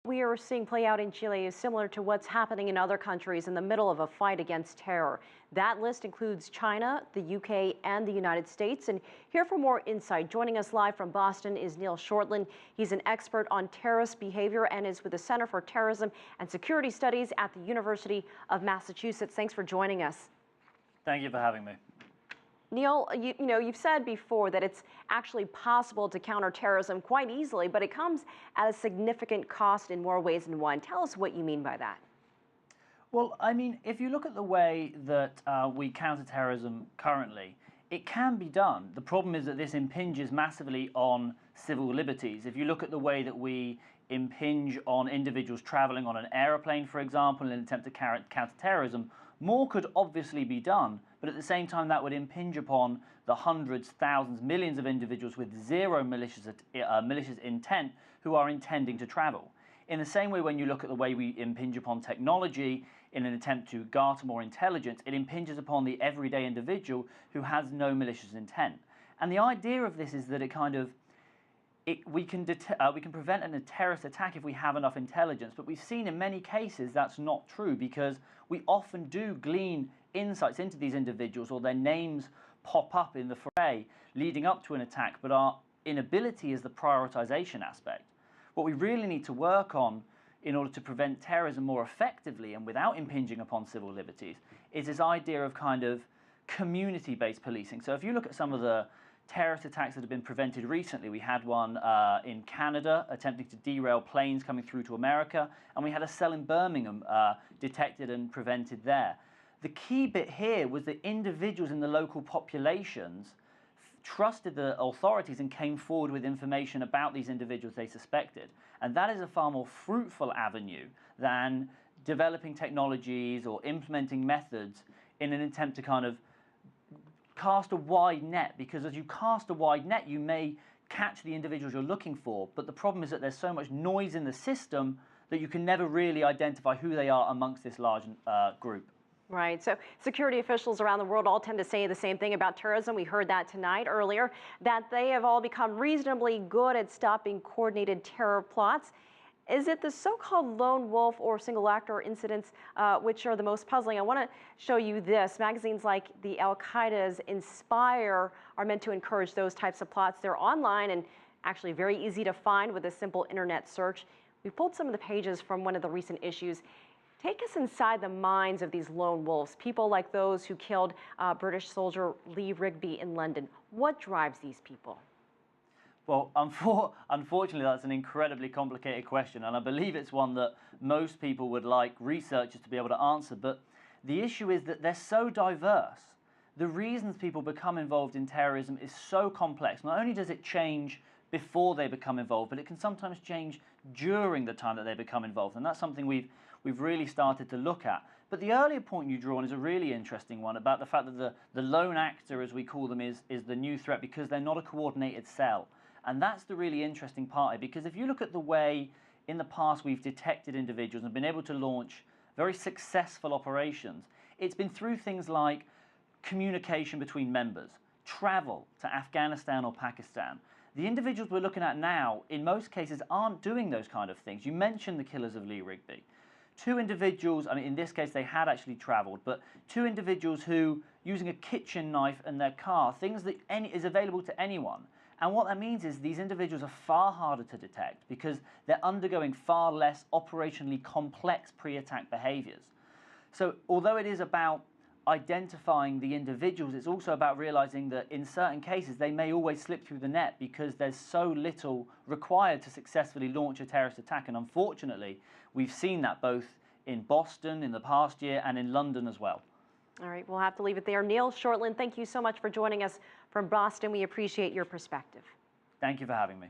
We are seeing play out in Chile is similar to what's happening in other countries in the middle of a fight against terror. That list includes China, the UK, and the United States. And here for more insight, joining us live from Boston is Neil Shortland. He's an expert on terrorist behavior and is with the Center for Terrorism and Security Studies at the University of Massachusetts. Thanks for joining us. Thank you for having me. Neil, you've said before that it's actually possible to counter terrorism quite easily, but it comes at a significant cost in more ways than one. Tell us what you mean by that. Well, I mean, if you look at the way that we counter terrorism currently, it can be done. The problem is that this impinges massively on civil liberties. If you look at the way that we impinge on individuals traveling on an aeroplane, for example, in an attempt to counter terrorism, more could obviously be done, but at the same time that would impinge upon the hundreds, thousands, millions of individuals with zero malicious intent who are intending to travel. In the same way, when you look at the way we impinge upon technology in an attempt to garner more intelligence, it impinges upon the everyday individual who has no malicious intent. And the idea of this is that we can prevent a terrorist attack if we have enough intelligence, but we've seen in many cases that's not true, because we often do glean insights into these individuals, or their names pop up in the fray leading up to an attack, but our inability is the prioritization aspect. What we really need to work on in order to prevent terrorism more effectively and without impinging upon civil liberties is this idea of kind of community-based policing. So if you look at some of the terrorist attacks that have been prevented recently, we had one in Canada attempting to derail planes coming through to America, and we had a cell in Birmingham detected and prevented there. The key bit here was that individuals in the local populations trusted the authorities and came forward with information about these individuals they suspected. And that is a far more fruitful avenue than developing technologies or implementing methods in an attempt to kind of cast a wide net, because as you cast a wide net, you may catch the individuals you're looking for, but the problem is that there's so much noise in the system that you can never really identify who they are amongst this large group. Right. So security officials around the world all tend to say the same thing about terrorism. We heard that tonight earlier, that they have all become reasonably good at stopping coordinated terror plots. Is it the so-called lone wolf or single actor incidents which are the most puzzling? I want to show you this. Magazines like the Al-Qaeda's Inspire are meant to encourage those types of plots. They're online and actually very easy to find with a simple internet search. We pulled some of the pages from one of the recent issues. Take us inside the minds of these lone wolves, people like those who killed British soldier Lee Rigby in London. What drives these people? Well, unfortunately, that's an incredibly complicated question, and I believe it's one that most people would like researchers to be able to answer. But the issue is that they're so diverse. The reasons people become involved in terrorism is so complex. Not only does it change before they become involved, but it can sometimes change during the time that they become involved, and that's something we've really started to look at. But the earlier point you draw on is a really interesting one, about the fact that the lone actor, as we call them, is the new threat because they're not a coordinated cell. And that's the really interesting part, because if you look at the way in the past we've detected individuals and been able to launch very successful operations, it's been through things like communication between members, travel to Afghanistan or Pakistan. The individuals we're looking at now, in most cases, aren't doing those kind of things. You mentioned the killers of Lee Rigby. Two individuals, I mean, in this case, they had actually traveled, but two individuals who, using a kitchen knife in their car, things that is available to anyone. And what that means is these individuals are far harder to detect because they're undergoing far less operationally complex pre-attack behaviors. So although it is about identifying the individuals, it's also about realizing that in certain cases they may always slip through the net because there's so little required to successfully launch a terrorist attack. And unfortunately, we've seen that both in Boston in the past year and in London as well. All right, we'll have to leave it there. Neil Shortland, thank you so much for joining us from Boston. We appreciate your perspective. Thank you for having me.